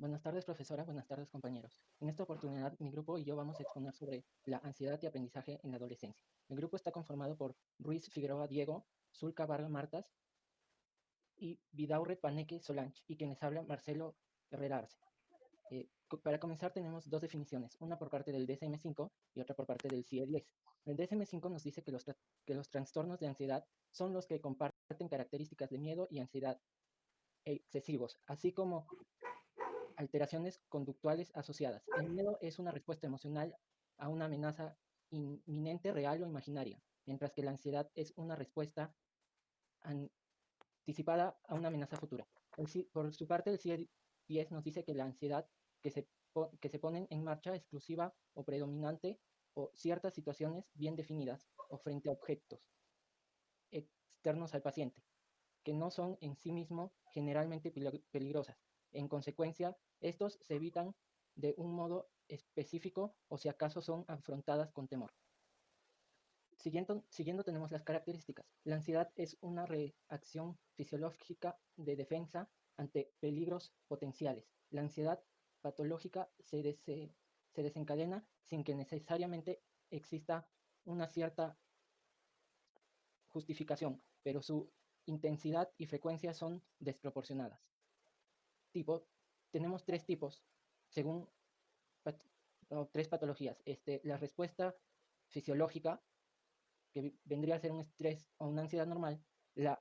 Buenas tardes, profesora. Buenas tardes, compañeros. En esta oportunidad, mi grupo y yo vamos a exponer sobre la ansiedad y aprendizaje en la adolescencia. El grupo está conformado por Ruiz Figueroa Diego, Zulca Vargas Martas y Vidaurre Paneque Solange, y quienes hablan Marcelo Herrera Arce. Para comenzar, tenemos dos definiciones, una por parte del DSM-5 y otra por parte del CIE-10. El DSM-5 nos dice que los trastornos de ansiedad son los que comparten características de miedo y ansiedad excesivos, así como alteraciones conductuales asociadas. El miedo es una respuesta emocional a una amenaza inminente, real o imaginaria, mientras que la ansiedad es una respuesta anticipada a una amenaza futura. Por su parte, el CIE-10 nos dice que la ansiedad que se ponen en marcha exclusiva o predominante o ciertas situaciones bien definidas o frente a objetos externos al paciente, que no son en sí mismos generalmente peligrosas. En consecuencia, estos se evitan de un modo específico o si acaso son afrontadas con temor. Siguiendo tenemos las características. La ansiedad es una reacción fisiológica de defensa ante peligros potenciales. La ansiedad patológica se desencadena sin que necesariamente exista una cierta justificación, pero su intensidad y frecuencia son desproporcionadas. Tenemos tres tipos, según tres patologías. La respuesta fisiológica, que vendría a ser un estrés o una ansiedad normal, la,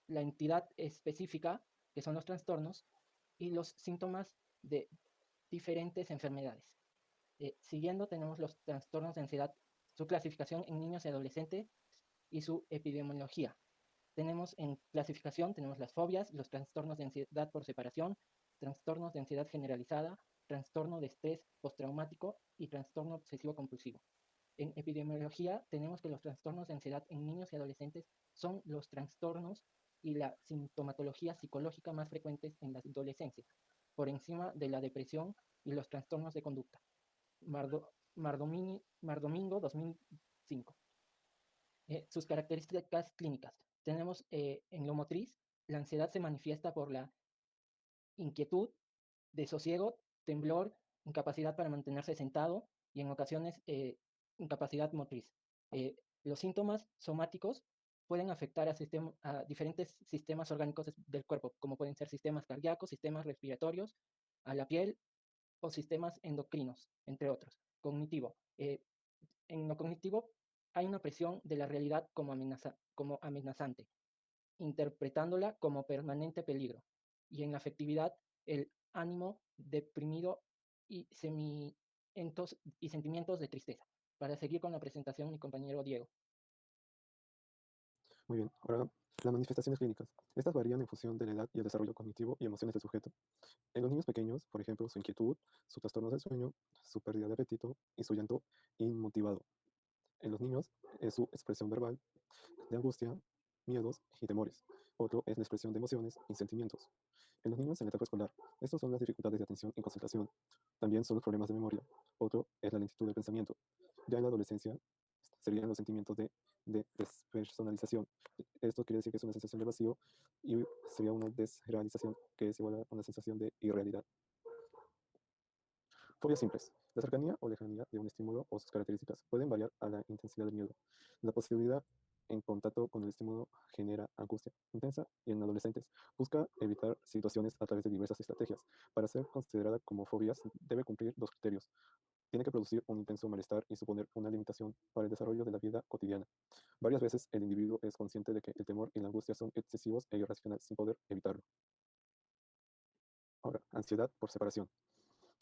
la entidad específica, que son los trastornos, y los síntomas de diferentes enfermedades. Siguiendo tenemos los trastornos de ansiedad, su clasificación en niños y adolescentes y su epidemiología. Tenemos en clasificación, tenemos las fobias, los trastornos de ansiedad por separación, trastornos de ansiedad generalizada, trastorno de estrés postraumático y trastorno obsesivo compulsivo. En epidemiología tenemos que los trastornos de ansiedad en niños y adolescentes son los trastornos y la sintomatología psicológica más frecuentes en la adolescencia, por encima de la depresión y los trastornos de conducta. Mardomingo 2005. Sus características clínicas. Tenemos en lo motriz, la ansiedad se manifiesta por la inquietud, desosiego, temblor, incapacidad para mantenerse sentado y en ocasiones incapacidad motriz. Los síntomas somáticos pueden afectar a diferentes sistemas orgánicos del cuerpo, como pueden ser sistemas cardíacos, sistemas respiratorios, a la piel o sistemas endocrinos, entre otros. Cognitivo. En lo cognitivo hay una presión de la realidad como amenazante, interpretándola como permanente peligro. Y en la afectividad, el ánimo deprimido y, y sentimientos de tristeza. Para seguir con la presentación, mi compañero Diego. Muy bien, ahora las manifestaciones clínicas. Estas varían en función de la edad y el desarrollo cognitivo y emociones del sujeto. En los niños pequeños, por ejemplo, su inquietud, sus trastornos del sueño, su pérdida de apetito y su llanto inmotivado. En los niños es su expresión verbal de angustia, miedos y temores. Otro es la expresión de emociones y sentimientos. En los niños en la etapa escolar, estos son las dificultades de atención y concentración. También son los problemas de memoria. Otro es la lentitud del pensamiento. Ya en la adolescencia serían los sentimientos de despersonalización. Esto quiere decir que es una sensación de vacío y sería una desrealización, que es igual a una sensación de irrealidad. Fobias simples. La cercanía o lejanía de un estímulo o sus características pueden variar a la intensidad del miedo. La posibilidad en contacto con el estímulo genera angustia intensa y en adolescentes busca evitar situaciones a través de diversas estrategias. Para ser considerada como fobias debe cumplir dos criterios. Tiene que producir un intenso malestar y suponer una limitación para el desarrollo de la vida cotidiana. Varias veces el individuo es consciente de que el temor y la angustia son excesivos e irracionales sin poder evitarlo. Ahora, ansiedad por separación.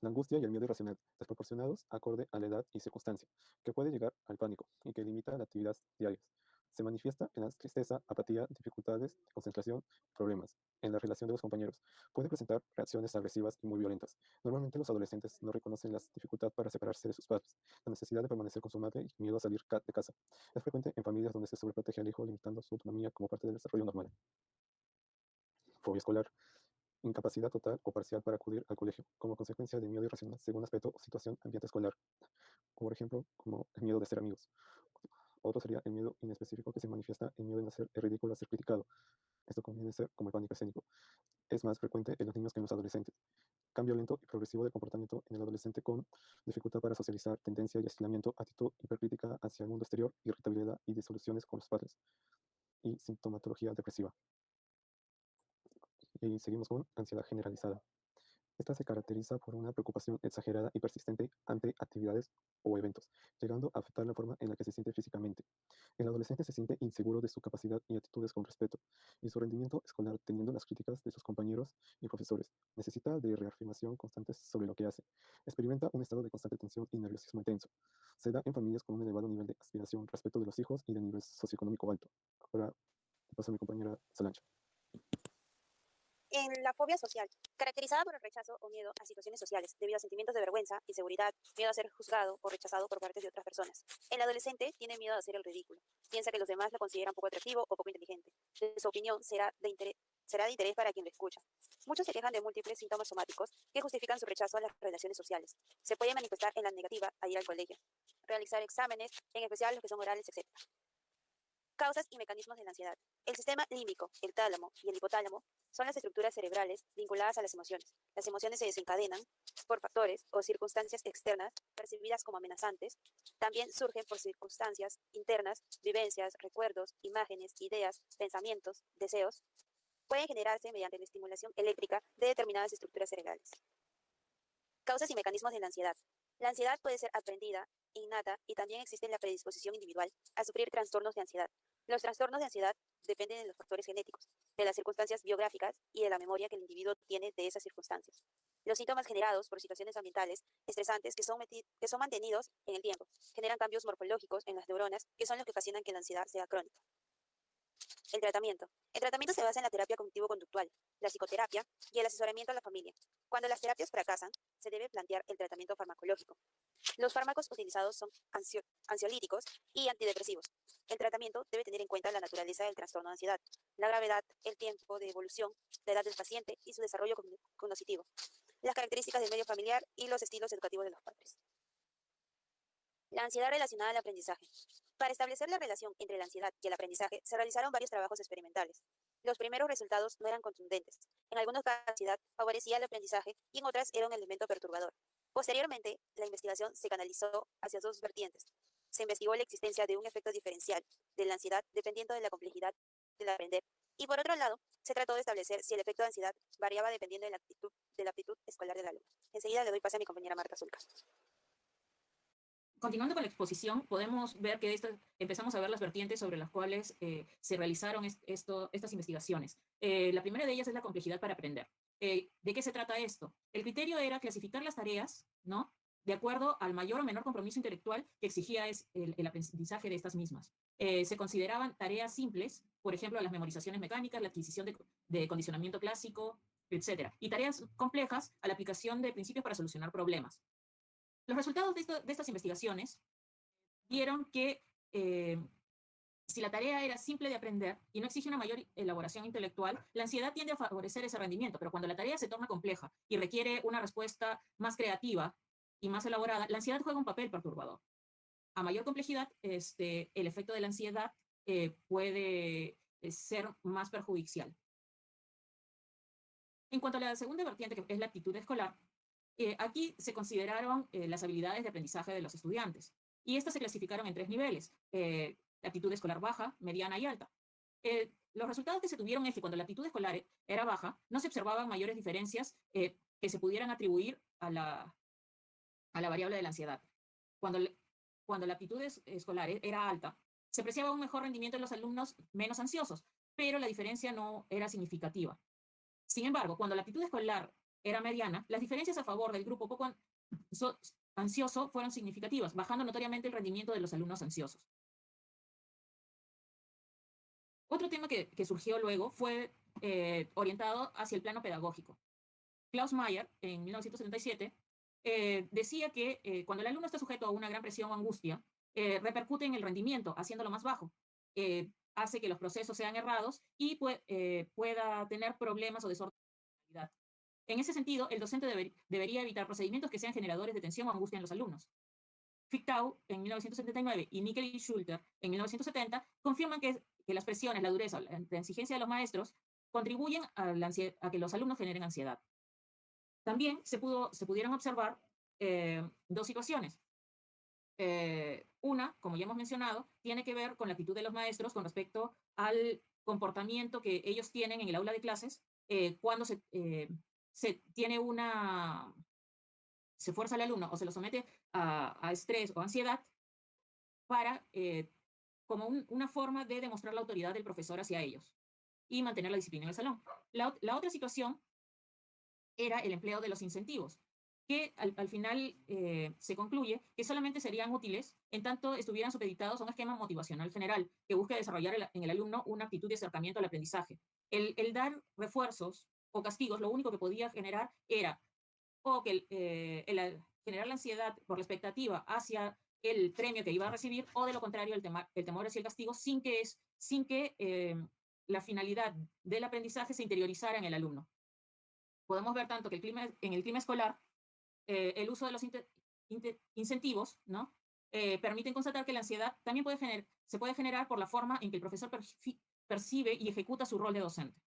La angustia y el miedo irracional, desproporcionados acorde a la edad y circunstancia, que puede llegar al pánico y que limita las actividades diarias. Se manifiesta en la tristeza, apatía, dificultades de concentración, problemas en la relación de los compañeros. Puede presentar reacciones agresivas y muy violentas. Normalmente los adolescentes no reconocen la dificultad para separarse de sus padres, la necesidad de permanecer con su madre y miedo a salir de casa. Es frecuente en familias donde se sobreprotege al hijo limitando su autonomía como parte del desarrollo normal. Fobia escolar. Incapacidad total o parcial para acudir al colegio, como consecuencia de miedo irracional según aspecto o situación ambiente escolar, como por ejemplo, como el miedo de ser amigos. Otro sería el miedo inespecífico que se manifiesta en miedo de hacer el ridículo a ser criticado. Esto conviene ser como el pánico escénico. Es más frecuente en los niños que en los adolescentes. cambio lento y progresivo de comportamiento en el adolescente con dificultad para socializar, tendencia y aislamiento, actitud hipercrítica hacia el mundo exterior, irritabilidad y disoluciones con los padres, y sintomatología depresiva. Y seguimos con ansiedad generalizada. Esta se caracteriza por una preocupación exagerada y persistente ante actividades o eventos, llegando a afectar la forma en la que se siente físicamente. El adolescente se siente inseguro de su capacidad y actitudes con respeto, y su rendimiento escolar teniendo las críticas de sus compañeros y profesores. Necesita de reafirmación constante sobre lo que hace. Experimenta un estado de constante tensión y nerviosismo intenso. Se da en familias con un elevado nivel de aspiración, respeto de los hijos y de nivel socioeconómico alto. Ahora paso a mi compañera Solange. En la fobia social, caracterizada por el rechazo o miedo a situaciones sociales, debido a sentimientos de vergüenza, inseguridad, miedo a ser juzgado o rechazado por parte de otras personas. El adolescente tiene miedo a hacer el ridículo. Piensa que los demás lo consideran poco atractivo o poco inteligente. Su opinión será de interés para quien lo escucha. Muchos se quejan de múltiples síntomas somáticos que justifican su rechazo a las relaciones sociales. Se puede manifestar en la negativa a ir al colegio, realizar exámenes, en especial los que son orales, etc. Causas y mecanismos de la ansiedad. El sistema límbico, el tálamo y el hipotálamo son las estructuras cerebrales vinculadas a las emociones. Las emociones se desencadenan por factores o circunstancias externas percibidas como amenazantes. También surgen por circunstancias internas, vivencias, recuerdos, imágenes, ideas, pensamientos, deseos. Pueden generarse mediante la estimulación eléctrica de determinadas estructuras cerebrales. Causas y mecanismos de la ansiedad. La ansiedad puede ser aprendida, innata, y también existe la predisposición individual a sufrir trastornos de ansiedad. Los trastornos de ansiedad dependen de los factores genéticos, de las circunstancias biográficas y de la memoria que el individuo tiene de esas circunstancias. Los síntomas generados por situaciones ambientales estresantes que son mantenidos en el tiempo generan cambios morfológicos en las neuronas que son los que ocasionan que la ansiedad sea crónica. El tratamiento. El tratamiento se basa en la terapia cognitivo-conductual, la psicoterapia y el asesoramiento a la familia. Cuando las terapias fracasan, se debe plantear el tratamiento farmacológico. Los fármacos utilizados son ansiolíticos y antidepresivos. El tratamiento debe tener en cuenta la naturaleza del trastorno de ansiedad, la gravedad, el tiempo de evolución, la edad del paciente y su desarrollo cognitivo, las características del medio familiar y los estilos educativos de los padres. La ansiedad relacionada al aprendizaje. Para establecer la relación entre la ansiedad y el aprendizaje, se realizaron varios trabajos experimentales. Los primeros resultados no eran contundentes. En algunos casos, la ansiedad favorecía el aprendizaje y en otras era un elemento perturbador. Posteriormente, la investigación se canalizó hacia dos vertientes. Se investigó la existencia de un efecto diferencial de la ansiedad dependiendo de la complejidad del aprender. Y por otro lado, se trató de establecer si el efecto de ansiedad variaba dependiendo de la aptitud escolar del alumno. Enseguida le doy pase a mi compañera Marta Zulca. Continuando con la exposición, podemos ver que empezamos a ver las vertientes sobre las cuales se realizaron estas investigaciones. La primera de ellas es la complejidad para aprender. ¿De qué se trata esto? El criterio era clasificar las tareas, ¿no?, de acuerdo al mayor o menor compromiso intelectual que exigía el aprendizaje de estas mismas. Se consideraban tareas simples, por ejemplo, las memorizaciones mecánicas, la adquisición de condicionamiento clásico, etc. Y tareas complejas a la aplicación de principios para solucionar problemas. Los resultados de estas investigaciones vieron que si la tarea era simple de aprender y no exige una mayor elaboración intelectual, la ansiedad tiende a favorecer ese rendimiento, pero cuando la tarea se torna compleja y requiere una respuesta más creativa y más elaborada, la ansiedad juega un papel perturbador. A mayor complejidad, el efecto de la ansiedad puede ser más perjudicial. En cuanto a la segunda vertiente, que es la actitud escolar, aquí se consideraron las habilidades de aprendizaje de los estudiantes, y estas se clasificaron en 3 niveles, la actitud escolar baja, mediana y alta. Los resultados que se tuvieron es que cuando la actitud escolar era baja, no se observaban mayores diferencias que se pudieran atribuir a la variable de la ansiedad. Cuando la actitud escolar era alta, se apreciaba un mejor rendimiento en los alumnos menos ansiosos, pero la diferencia no era significativa. Sin embargo, cuando la actitud escolar era mediana, las diferencias a favor del grupo poco ansioso fueron significativas, bajando notoriamente el rendimiento de los alumnos ansiosos. Otro tema que surgió luego fue orientado hacia el plano pedagógico. Klaus Mayer, en 1977, decía que cuando el alumno está sujeto a una gran presión o angustia, repercute en el rendimiento, haciéndolo más bajo. Hace que los procesos sean errados y pueda tener problemas o desorden de calidad. En ese sentido, el docente debería evitar procedimientos que sean generadores de tensión o angustia en los alumnos. Fichtau, en 1979, y Nickel y Schulter, en 1970, confirman que las presiones, la dureza o la intransigencia de los maestros contribuyen a que los alumnos generen ansiedad. También se pudieron observar dos situaciones. Una, como ya hemos mencionado, tiene que ver con la actitud de los maestros con respecto al comportamiento que ellos tienen en el aula de clases cuando se fuerza al alumno o se lo somete a estrés o ansiedad para, como una forma de demostrar la autoridad del profesor hacia ellos y mantener la disciplina en el salón. La otra situación era el empleo de los incentivos, que al final se concluye que solamente serían útiles en tanto estuvieran supeditados a un esquema motivacional general que busque desarrollar en el alumno una actitud de acercamiento al aprendizaje. El dar refuerzos o castigos, lo único que podía generar era o que generar la ansiedad por la expectativa hacia el premio que iba a recibir, o de lo contrario, el temor hacia el castigo, sin que la finalidad del aprendizaje se interiorizara en el alumno. Podemos ver tanto que en el clima escolar, el uso de los incentivos, ¿no? Permiten constatar que la ansiedad también se puede generar por la forma en que el profesor percibe y ejecuta su rol de docente.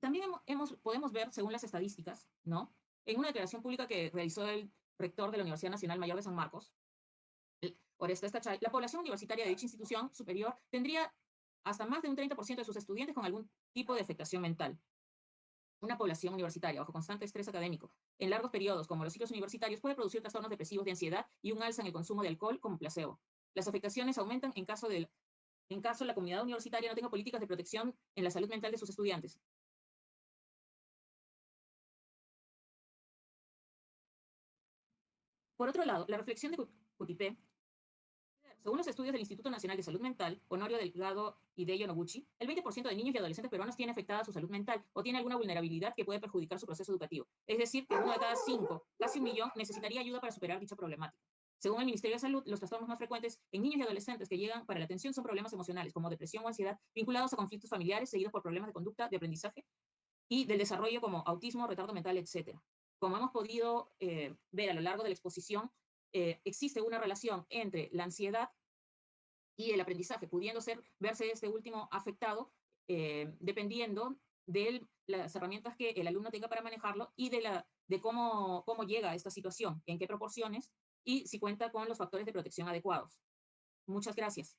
También podemos ver, según las estadísticas, ¿no? En una declaración pública que realizó el rector de la Universidad Nacional Mayor de San Marcos, Orestes Cachay, la población universitaria de dicha institución superior tendría hasta más de un 30% de sus estudiantes con algún tipo de afectación mental. Una población universitaria bajo constante estrés académico en largos periodos, como los ciclos universitarios, puede producir trastornos depresivos de ansiedad y un alza en el consumo de alcohol como placebo. Las afectaciones aumentan en caso la comunidad universitaria no tenga políticas de protección en la salud mental de sus estudiantes. Por otro lado, la reflexión de Kutipé, según los estudios del Instituto Nacional de Salud Mental, Honorio Delgado y Deyo Noguchi, el 20% de niños y adolescentes peruanos tiene afectada su salud mental o tiene alguna vulnerabilidad que puede perjudicar su proceso educativo. Es decir, que 1 de cada 5, casi 1 millón, necesitaría ayuda para superar dicha problemática. Según el Ministerio de Salud, los trastornos más frecuentes en niños y adolescentes que llegan para la atención son problemas emocionales como depresión o ansiedad vinculados a conflictos familiares seguidos por problemas de conducta, de aprendizaje y del desarrollo como autismo, retardo mental, etc. Como hemos podido ver a lo largo de la exposición, existe una relación entre la ansiedad y el aprendizaje, pudiendo verse este último afectado dependiendo de las herramientas que el alumno tenga para manejarlo y de cómo llega a esta situación, en qué proporciones y si cuenta con los factores de protección adecuados. Muchas gracias.